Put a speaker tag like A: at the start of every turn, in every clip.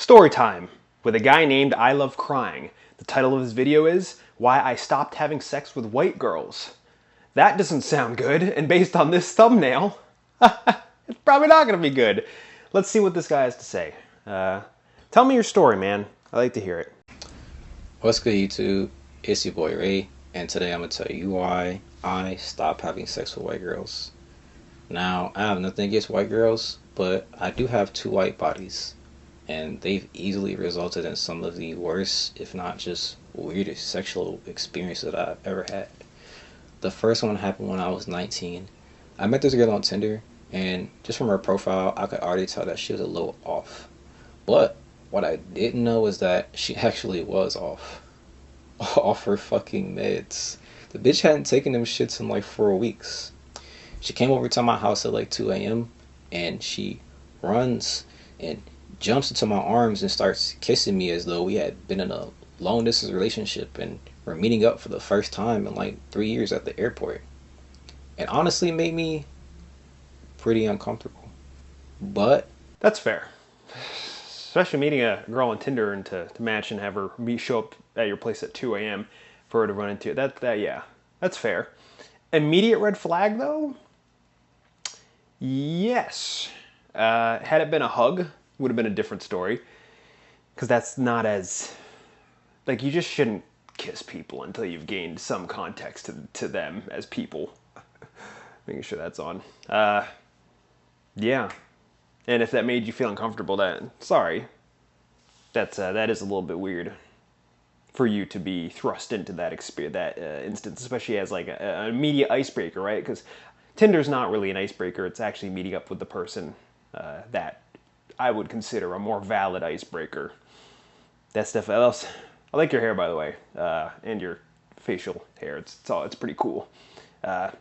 A: Story time with a guy named I Love Crying. The title of his video is Why I Stopped Having Sex with White Girls. That doesn't sound good, and based on this thumbnail, it's probably not going to be good. Let's see what this guy has to say. Tell me your story, man. I'd like to hear it.
B: What's good, YouTube? It's your boy Ray, and today I'm going to tell you why I stopped having sex with white girls. Now, I have nothing against white girls, but I do have two white bodies, and they've easily resulted in some of the worst, if not just weirdest sexual experiences that I've ever had. The first one happened when I was 19. I met this girl on Tinder, and just from her profile, I could already tell that she was a little off. But what I didn't know was that she actually was off her fucking meds. The bitch hadn't taken them shits in like 4 weeks. She came over to my house at like 2 a.m. and she runs and jumps into my arms and starts kissing me as though we had been in a long distance relationship and we're meeting up for the first time in like 3 years at the airport. And honestly, it made me pretty uncomfortable. But
A: that's fair. Especially meeting a girl on Tinder and to match and have her show up at your place at 2 a.m. for her to run into it. Yeah, that's fair. Immediate red flag, though? Yes. Had it been a hug, would have been a different story. Because that's not as... Like, you just shouldn't kiss people until you've gained some context to them as people. Making sure that's on. Yeah. And if that made you feel uncomfortable, sorry. That is a little bit weird for you to be thrust into that instance, especially as like an immediate icebreaker, right? Because Tinder's not really an icebreaker. It's actually meeting up with the person that I would consider a more valid icebreaker. That stuff else. I like your hair, by the way, and your facial hair. It's pretty cool. But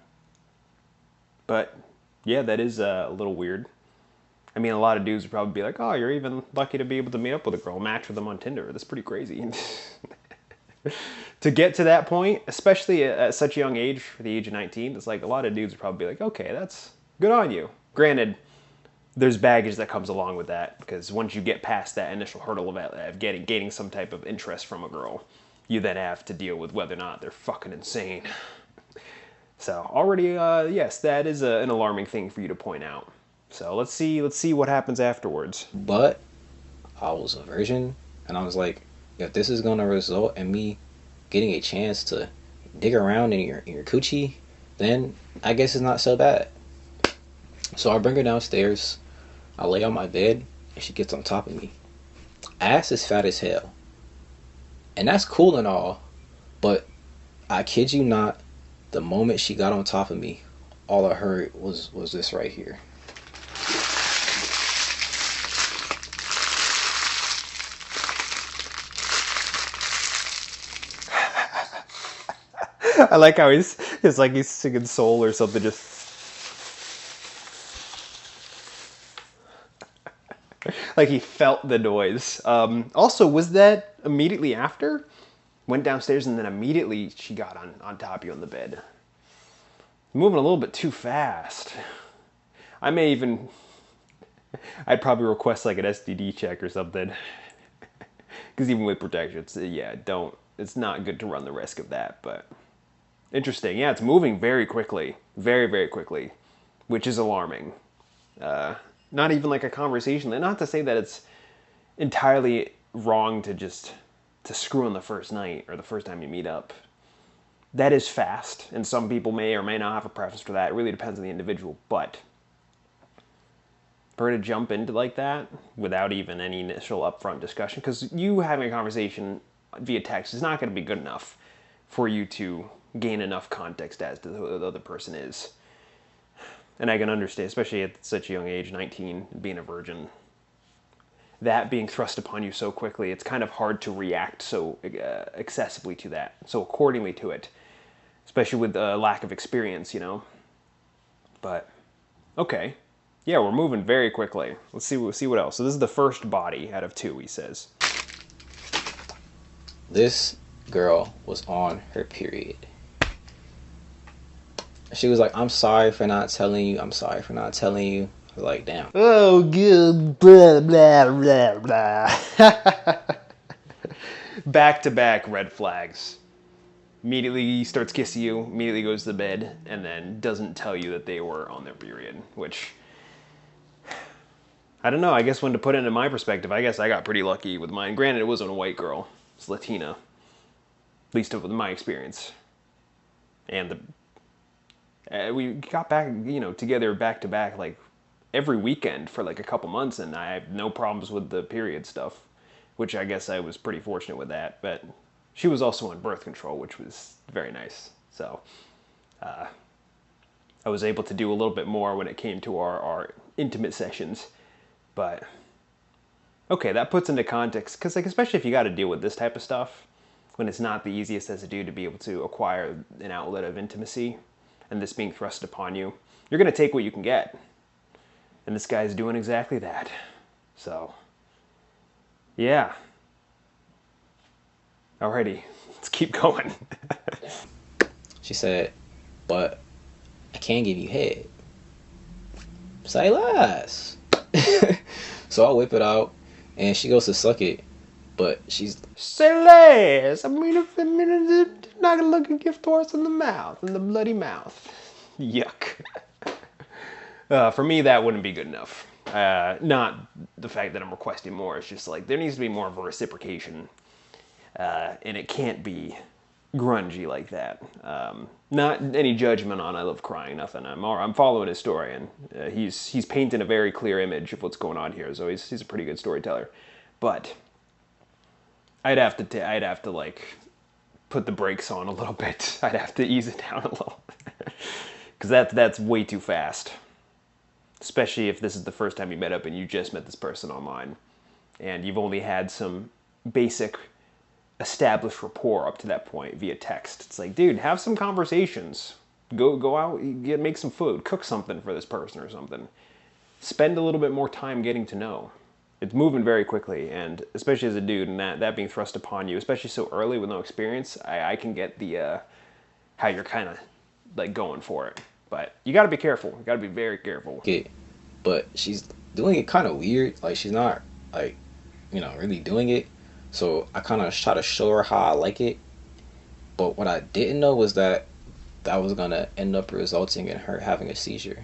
A: yeah, that is a little weird. I mean, a lot of dudes would probably be like, oh, you're even lucky to be able to meet up with a girl, match with them on Tinder. That's pretty crazy. To get to that point, especially at such a young age, for the age of 19, it's like a lot of dudes would probably be like, okay, that's good on you. Granted, there's baggage that comes along with that, because once you get past that initial hurdle of gaining some type of interest from a girl, you then have to deal with whether or not they're fucking insane. So already, yes, that is an alarming thing for you to point out. So let's see what happens afterwards.
B: But I was a virgin, and I was like, if this is gonna result in me getting a chance to dig around in your coochie, then I guess it's not so bad. So I bring her downstairs, I lay on my bed, and she gets on top of me. Ass is fat as hell. And that's cool and all, but I kid you not, the moment she got on top of me, all I heard was this right here.
A: I like how he's like he's singing soul or something, just like he felt the noise. Also, was that immediately after? Went downstairs and then immediately she got on top of you on the bed. Moving a little bit too fast. I'd probably request like an STD check or something. Because even with protection, it's not good to run the risk of that, but... Interesting. Yeah, it's moving very quickly. Very, very quickly. Which is alarming. Not even like a conversation. Not to say that it's entirely wrong to screw on the first night or the first time you meet up. That is fast, and some people may or may not have a preference for that. It really depends on the individual, but for her to jump into like that without even any initial upfront discussion, because you having a conversation via text is not going to be good enough for you to gain enough context as to who the other person is. And I can understand, especially at such a young age, 19, being a virgin, that being thrust upon you so quickly, it's kind of hard to react so excessively to that, so accordingly to it, especially with a lack of experience, you know. But, okay. Yeah, we're moving very quickly. Let's see what else. So this is the first body out of 2, he says.
B: This girl was on her period. She was like, I'm sorry for not telling you. Like, damn.
A: Oh, good. Blah, blah, blah, blah. Back to back red flags. Immediately starts kissing you, immediately goes to bed, and then doesn't tell you that they were on their period, which, I don't know, I guess when to put it into my perspective, I guess I got pretty lucky with mine. Granted, it wasn't a white girl, it's Latina, at least with my experience. And we got back, together back to back, like, every weekend for like a couple months, and I have no problems with the period stuff, which I guess I was pretty fortunate with that, but she was also on birth control, which was very nice. So I was able to do a little bit more when it came to our intimate sessions. But okay, that puts into context, because like especially if you got to deal with this type of stuff, when it's not the easiest as a dude to be able to acquire an outlet of intimacy, and this being thrust upon you, you're gonna take what you can get, and this guy's doing exactly that. So yeah. Alrighty, let's keep going.
B: She said, but I can't give you head. Say less. So I whip it out, and she goes to suck it, but she's
A: Say less. I mean, if not gonna look a gift horse in the mouth, in the bloody mouth. Yuck. For me, that wouldn't be good enough. Not the fact that I'm requesting more. It's just like there needs to be more of a reciprocation, and it can't be grungy like that. Not any judgment on I Love Crying, nothing. I'm following his story, and he's painting a very clear image of what's going on here. So he's a pretty good storyteller, but I'd have to like put the brakes on a little bit. I'd have to ease it down a little, because that's way too fast. Especially if this is the first time you met up and you just met this person online, and you've only had some basic established rapport up to that point via text. It's like, dude, have some conversations. Go out, make some food, cook something for this person or something. Spend a little bit more time getting to know. It's moving very quickly, and especially as a dude, and that being thrust upon you, especially so early with no experience, I can get the how you're kind of like going for it. But you got to be careful. You got to be very careful.
B: it. But she's doing it kind of weird. Like, she's not, like, really doing it. So I kind of try to show her how I like it. But what I didn't know was that was going to end up resulting in her having a seizure.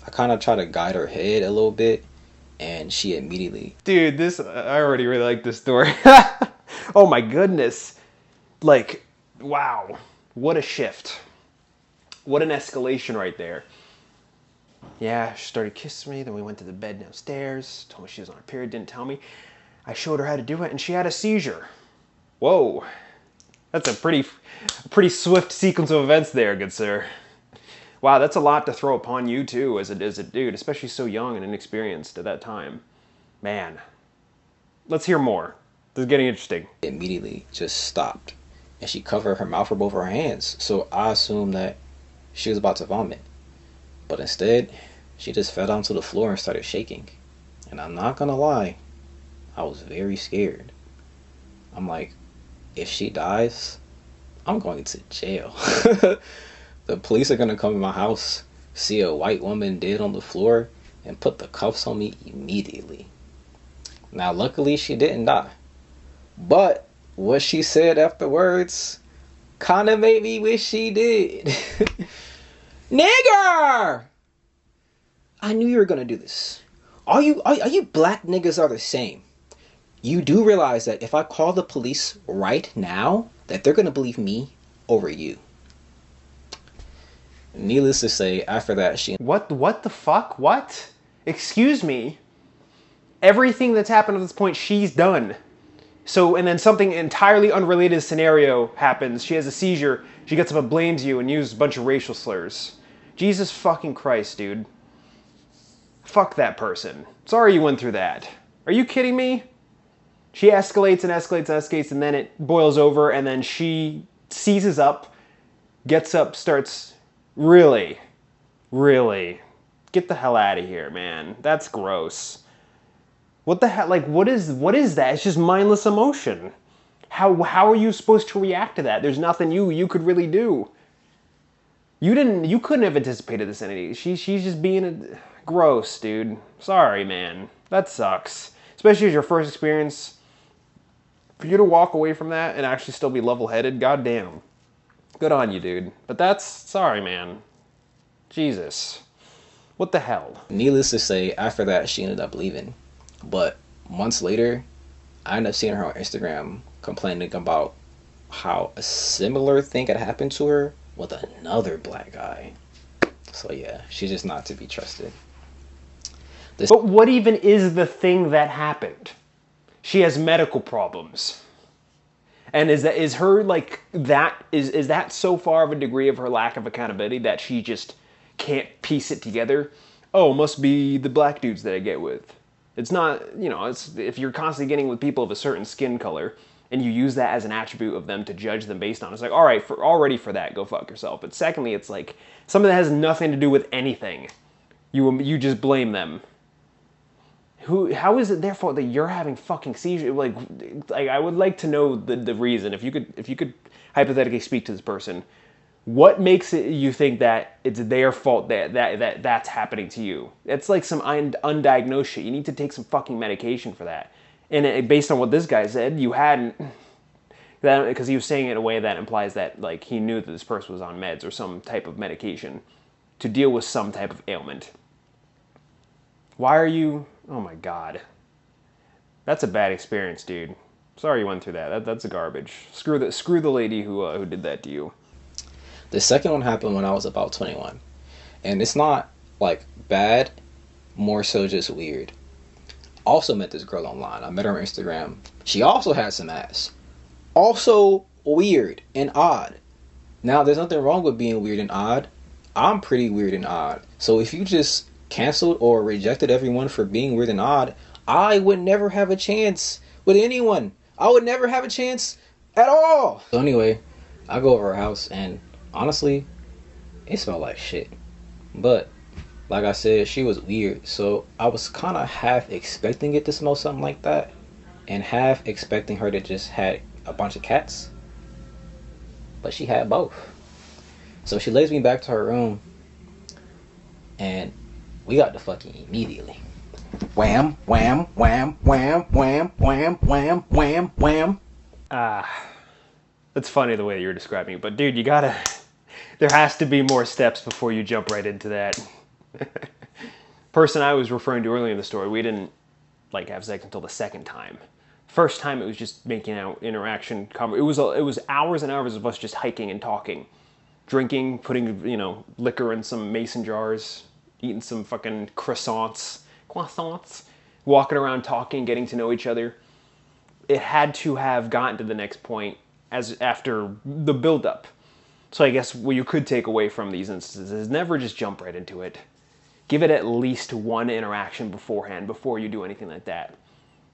B: I kind of try to guide her head a little bit, and she immediately...
A: Dude, I already really like this story. Oh my goodness. Like, wow. What a shift. What an escalation right there. Yeah, she started kissing me, then we went to the bed downstairs, told me she was on her period, didn't tell me. I showed her how to do it, and she had a seizure. Whoa. That's a pretty swift sequence of events there, good sir. Wow, that's a lot to throw upon you, too, as a dude, especially so young and inexperienced at that time. Man. Let's hear more. This is getting interesting.
B: Immediately just stopped, and she covered her mouth with both her hands. So I assumed that she was about to vomit. But instead, she just fell down to the floor and started shaking. And I'm not gonna lie, I was very scared. I'm like, if she dies, I'm going to jail. The police are gonna come to my house, see a white woman dead on the floor, and put the cuffs on me immediately. Now, luckily, she didn't die. But what she said afterwards kind of made me wish she did. Nigger! I knew you were gonna do this. Are you black niggas are the same? You do realize that if I call the police right now, that they're gonna believe me over you. Needless to say, after that, she...
A: What the fuck? What? Excuse me? Everything that's happened at this point, she's done. So, and then something entirely unrelated scenario happens. She has a seizure. She gets up and blames you and uses a bunch of racial slurs. Jesus fucking Christ, dude. Fuck that person. Sorry you went through that. Are you kidding me? She escalates and escalates and escalates, and then it boils over, and then she seizes up, gets up, starts... Really? Get the hell out of here, man. That's gross. What the hell? Like, what is that? It's just mindless emotion. How are you supposed to react to that? There's nothing you could really do. You couldn't have anticipated this entity. She's just being a... Gross, dude. Sorry, man. That sucks. Especially as your first experience. For you to walk away from that and actually still be level-headed, goddamn. Good on you, dude. But that's... Sorry, man. Jesus. What the hell?
B: Needless to say, after that, she ended up leaving. But months later, I ended up seeing her on Instagram complaining about how a similar thing had happened to her with another black guy. So yeah, she's just not to be trusted.
A: But what even is the thing that happened? She has medical problems. And is that so far of a degree of her lack of accountability that she just can't piece it together? Oh, must be the black dudes that I get with. It's not, it's if you're constantly getting with people of a certain skin color and you use that as an attribute of them to judge them based on, it's like, all right, for that, go fuck yourself. But secondly, it's like something that has nothing to do with anything. You just blame them. How is it their fault that you're having fucking seizures? Like I would like to know the reason. If you could hypothetically speak to this person, what makes it you think that it's their fault that's happening to you? It's like some undiagnosed shit. You need to take some fucking medication for that. And based on what this guy said, you hadn't. That because he was saying it in a way that implies that like he knew that this person was on meds or some type of medication to deal with some type of ailment. Why are you... Oh my god. That's a bad experience, dude. Sorry you went through that. That's a garbage. Screw the lady who did that to you.
B: The second one happened when I was about 21. And it's not, like, bad, more so just weird. Also met this girl online. I met her on Instagram. She also had some ass. Also weird and odd. Now, there's nothing wrong with being weird and odd. I'm pretty weird and odd. So if you just canceled or rejected everyone for being weird and odd, I would never have a chance with anyone. I would never have a chance at all. So anyway, I go over her house and honestly, it smelled like shit. But like I said, she was weird. So I was kind of half expecting it to smell something like that and half expecting her to just had a bunch of cats. But she had both. So she lays me back to her room and we got to fucking immediately. Wham, wham, wham, wham, wham, wham, wham, wham, wham.
A: It's funny the way you're describing it, but dude, there has to be more steps before you jump right into that. Person I was referring to earlier in the story, we didn't like have sex until the second time. First time it was just making out interaction. It was hours and hours of us just hiking and talking, drinking, putting liquor in some mason jars, eating some fucking croissants, walking around talking, getting to know each other. It had to have gotten to the next point as after the build-up. So I guess what you could take away from these instances is never just jump right into it. Give it at least one interaction beforehand before you do anything like that,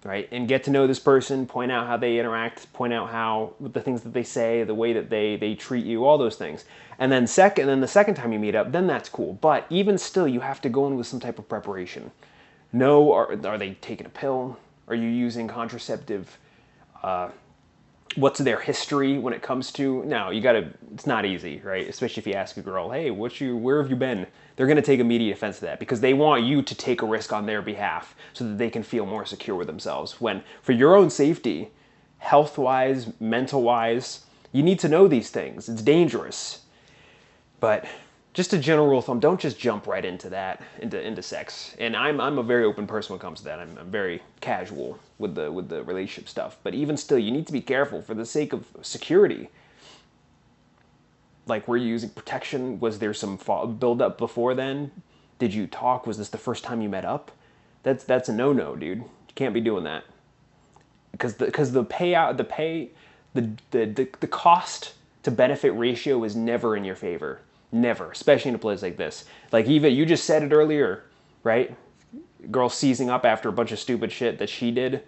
A: right? And get to know this person, point out how they interact, point out how the things that they say, the way that they treat you, all those things. And then the second time you meet up, then that's cool. But even still, you have to go in with some type of preparation. Know, are they taking a pill? Are you using contraceptive? What's their history when it comes to... No, it's not easy, right? Especially if you ask a girl, hey, where have you been? They're going to take immediate offense to that because they want you to take a risk on their behalf so that they can feel more secure with themselves. When, for your own safety, health-wise, mental-wise, you need to know these things. It's dangerous. But just a general rule of thumb, don't just jump right into that, into sex. And I'm a very open person when it comes to that. I'm very casual with the relationship stuff. But even still, you need to be careful for the sake of security. Like, were you using protection? Was there some build-up before then? Did you talk? Was this the first time you met up? That's a no-no, dude. You can't be doing that. Because the cost to benefit ratio is never in your favor. Never, especially in a place like this. Like, Eva, you just said it earlier, right? Girl seizing up after a bunch of stupid shit that she did.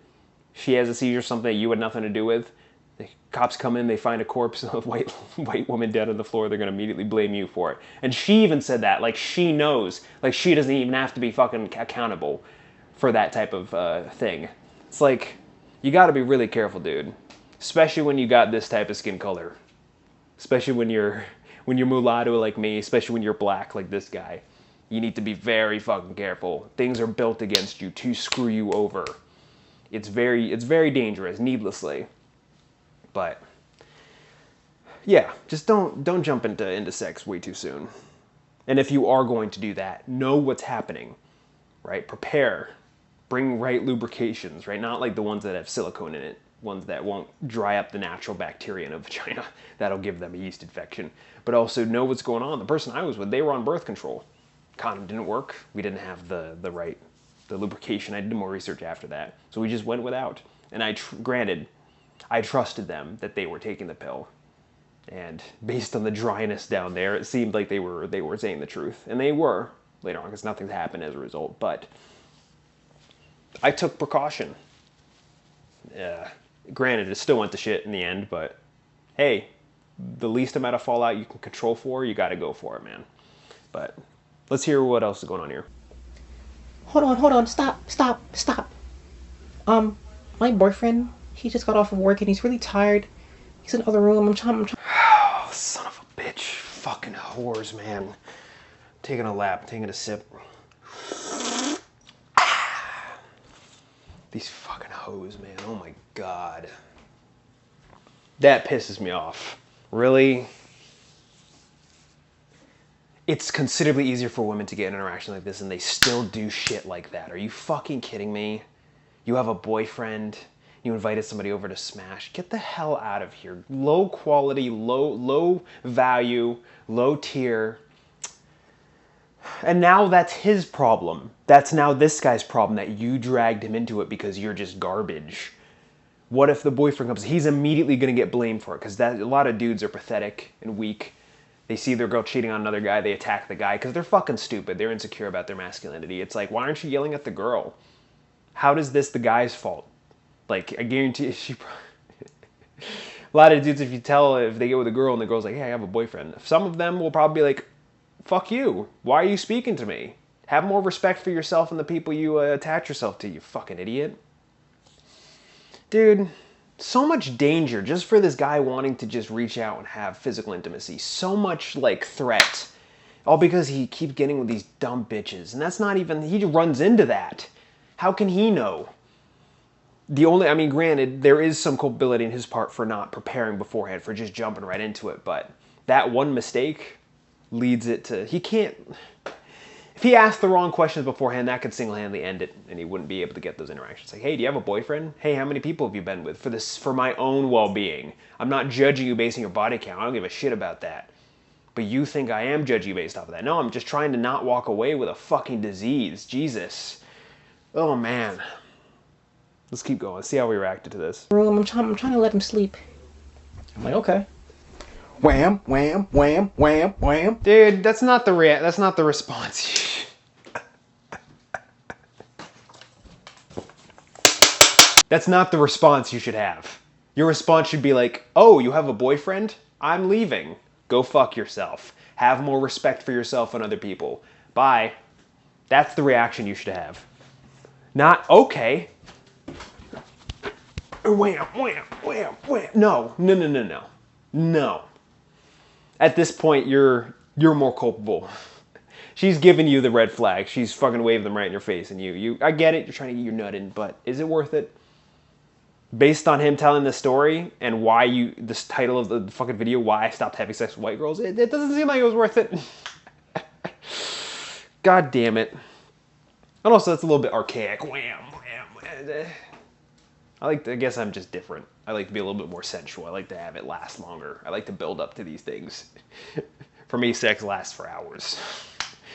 A: She has a seizure, something that you had nothing to do with. The cops come in, they find a corpse of a white woman dead on the floor. They're going to immediately blame you for it. And she even said that. Like, she knows. Like, she doesn't even have to be fucking accountable for that type of thing. It's like, you got to be really careful, dude. Especially when you got this type of skin color. Especially when you're mulatto like me. Especially when you're black like this guy. You need to be very fucking careful. Things are built against you to screw you over. It's very dangerous, needlessly. But yeah, just don't jump into sex way too soon. And if you are going to do that, know what's happening, right? Prepare. Bring right lubrications, right? Not like the ones that have silicone in it, ones that won't dry up the natural bacteria in a vagina. That'll give them a yeast infection. But also know what's going on. The person I was with, they were on birth control. Condom didn't work. We didn't have the lubrication. I did more research after that. So we just went without. And granted, I trusted them that they were taking the pill. And based on the dryness down there, it seemed like they were saying the truth. And they were later on, because nothing's happened as a result. But I took precaution. Granted, it still went to shit in the end, but hey, the least amount of fallout you can control for, you gotta go for it, man. But let's hear what else is going on here.
C: Hold on, stop. My boyfriend, he just got off of work and he's really tired. He's in the other room. I'm trying.
A: Oh, son of a bitch. Fucking whores, man. Taking a lap, taking a sip. These fucking hoes, man. Oh my god. That pisses me off. Really? It's considerably easier for women to get an interaction like this and they still do shit like that. Are you fucking kidding me? You have a boyfriend, you invited somebody over to smash. Get the hell out of here. Low quality, low value, low tier. And now that's his problem. That's now this guy's problem that you dragged him into it because you're just garbage. What if the boyfriend comes? He's immediately going to get blamed for it because a lot of dudes are pathetic and weak. They see their girl cheating on another guy, they attack the guy because they're fucking stupid. They're insecure about their masculinity. It's like, why aren't you yelling at the girl? How does this the guy's fault? Like, I guarantee she a lot of dudes, if they get with a girl and the girl's like, hey, I have a boyfriend. Some of them will probably be like, fuck you. Why are you speaking to me? Have more respect for yourself and the people you attach yourself to, you fucking idiot. Dude, so much danger just for this guy wanting to just reach out and have physical intimacy. So much, like, threat. All because he keeps getting with these dumb bitches. And that's not even, he runs into that. How can he know? Granted, there is some culpability in his part for not preparing beforehand, for just jumping right into it. But that one mistake leads it to, he can't, if he asked the wrong questions beforehand, that could single-handedly end it, and he wouldn't be able to get those interactions. Like, hey, do you have a boyfriend? Hey, how many people have you been with? For my own well-being. I'm not judging you based on your body count. I don't give a shit about that. But you think I am judging you based off of that. No, I'm just trying to not walk away with a fucking disease. Jesus. Oh, man. Let's keep going. Let's see how we reacted to this.
C: Room. I'm trying to let him sleep.
B: I'm like, okay.
D: Wham, wham, wham, wham, wham.
A: Dude, that's not the response. That's not the response you should have. Your response should be like, oh, you have a boyfriend? I'm leaving. Go fuck yourself. Have more respect for yourself and other people. Bye. That's the reaction you should have. Not, okay. Wham, wham, wham, wham. No. No. At this point, you're more culpable. She's giving you the red flag. She's fucking waving them right in your face. And I get it. You're trying to get your nut in, but is it worth it? Based on him telling the story and this title of the fucking video, why I stopped having sex with white girls, it doesn't seem like it was worth it. God damn it. And also, that's a little bit archaic. Wham, wham. I guess I'm just different. I like to be a little bit more sensual. I like to have it last longer. I like to build up to these things. For me, sex lasts for hours.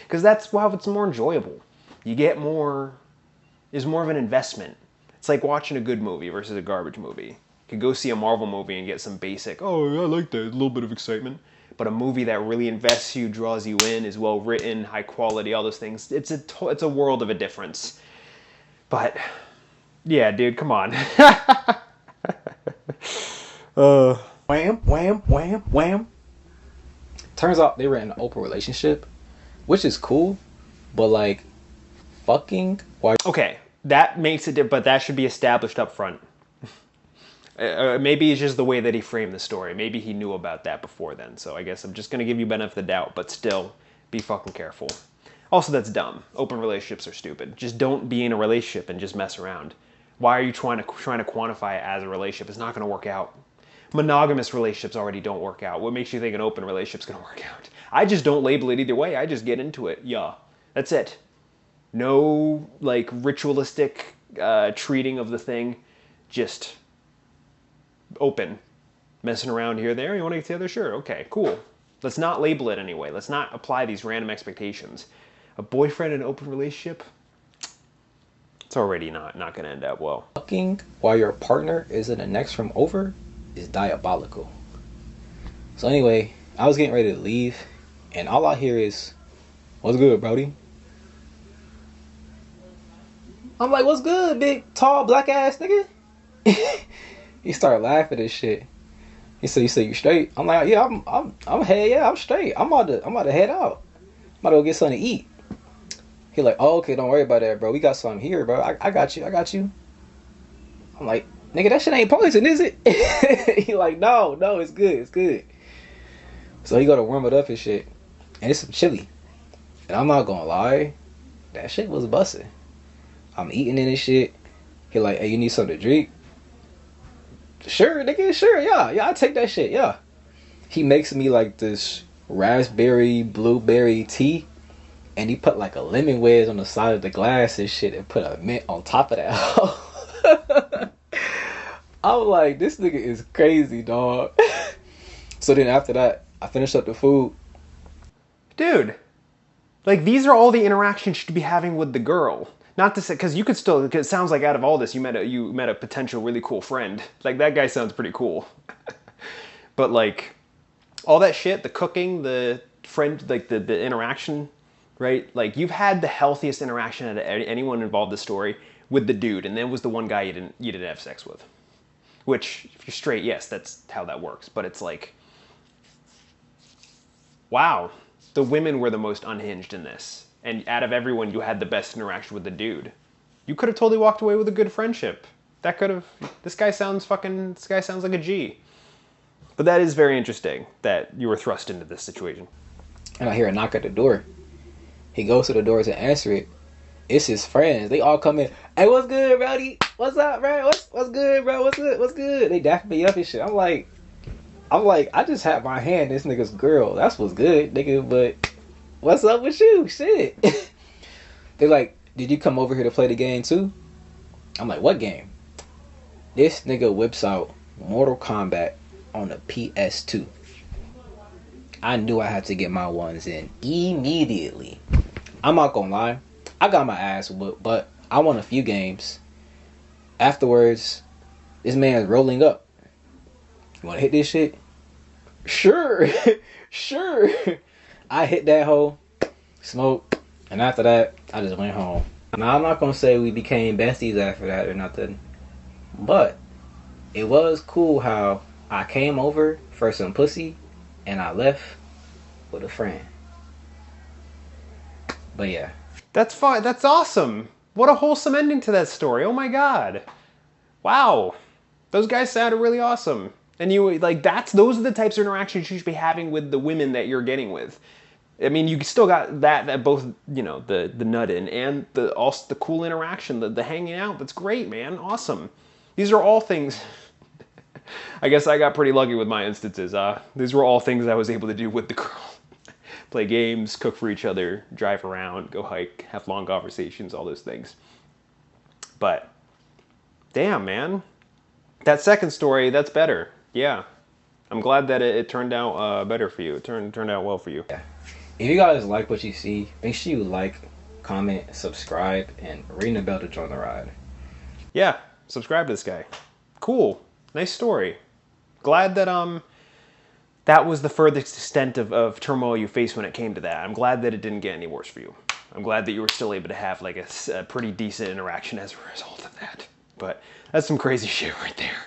A: Because that's how it's more enjoyable. You get more, there's more of an investment. It's like watching a good movie versus a garbage movie. You could go see a Marvel movie and get some basic, oh, I like that, a little bit of excitement. But a movie that really invests you, draws you in, is well written, high quality, all those things, it's a world of a difference. But, yeah, dude, come on.
D: Wham, wham, wham, wham.
B: Turns out they were in an open relationship, which is cool, but like, fucking, why?
A: Okay, that makes it, but that should be established up front. Maybe it's just the way that he framed the story. Maybe he knew about that before then. So I guess I'm just going to give you benefit of the doubt, but still, be fucking careful. Also, that's dumb. Open relationships are stupid. Just don't be in a relationship and just mess around. Why are you trying to quantify it as a relationship? It's not going to work out. Monogamous relationships already don't work out. What makes you think an open relationship's going to work out? I just don't label it either way. I just get into it. Yeah, that's it. No like ritualistic treating of the thing. Just open. Messing around here, there. You want to get together? Sure. Okay, cool. Let's not label it anyway. Let's not apply these random expectations. A boyfriend in an open relationship, it's already not going to end up well.
B: Fucking while your partner is in the next room over is diabolical. So anyway, I was getting ready to leave, and all I hear is, "What's good, Brody?" I'm like, "What's good, big, tall, black ass nigga?" He started laughing and shit. He said, "You straight?" I'm like, "Yeah, I'm head. Yeah, I'm straight. I'm about to head out. I'm about to go get something to eat." He like, "Oh, okay, don't worry about that, bro. We got something here, bro. I got you. I'm like, "Nigga, that shit ain't poison, is it?" He like, no, it's good. So he go to warm it up and shit, and it's some chili. And I'm not gonna lie, that shit was busting. I'm eating in this shit. He like, "Hey, you need something to drink?" Sure, nigga, sure, yeah, I take that shit, yeah. He makes me like this raspberry, blueberry tea. And he put like a lemon wedge on the side of the glass and shit and put a mint on top of that. I'm like, this nigga is crazy, dog. So then after that, I finished up the food.
A: Dude, like these are all the interactions you should be having with the girl. Not to say, because you could still, cause it sounds like out of all this, you met a potential really cool friend. Like that guy sounds pretty cool. But like all that shit, the cooking, the friend, like the interaction, right? Like you've had the healthiest interaction out of anyone involved in the story with the dude, and then was the one guy you didn't have sex with. Which, if you're straight, yes, that's how that works. But it's like, wow, the women were the most unhinged in this, and out of everyone, you had the best interaction with the dude. You could have totally walked away with a good friendship. That could have. This guy sounds like a G. But that is very interesting that you were thrust into this situation.
B: And I hear a knock at the door. He goes to the door to answer it. It's his friends. They all come in. "Hey, what's good, Brody? What's up, bro? What's good, bro? What's good? They dapping me up and shit." I'm like, I just had my hand in this nigga's girl. That's what's good, nigga. But what's up with you? Shit. They're like, "Did you come over here to play the game too?" I'm like, "What game?" This nigga whips out Mortal Kombat on the PS2. I knew I had to get my ones in immediately. I'm not gonna lie, I got my ass whooped, but I won a few games. Afterwards, this man's rolling up. "You wanna hit this shit?" Sure. Sure. I hit that hole, smoked, and after that, I just went home. Now, I'm not gonna say we became besties after that or nothing, but it was cool how I came over for some pussy and I left with a friend. But yeah.
A: That's fine. That's awesome. What a wholesome ending to that story. Oh my god. Wow. Those guys sounded really awesome. And you like those are the types of interactions you should be having with the women that you're getting with. I mean, you still got that both, you know, the nutting and also the cool interaction, the hanging out. That's great, man. Awesome. These are all things. I guess I got pretty lucky with my instances. These were all things I was able to do with the girl. Play games, cook for each other, drive around, go hike, have long conversations, all those things. But, damn, man. That second story, that's better. Yeah. I'm glad that it turned out better for you. It turned out well for you.
B: Yeah. If you guys like what you see, make sure you like, comment, subscribe, and ring the bell to join the ride.
A: Yeah, subscribe to this guy. Cool. Nice story. Glad that that was the furthest extent of turmoil you faced when it came to that. I'm glad that it didn't get any worse for you. I'm glad that you were still able to have like a pretty decent interaction as a result of that. But that's some crazy shit right there.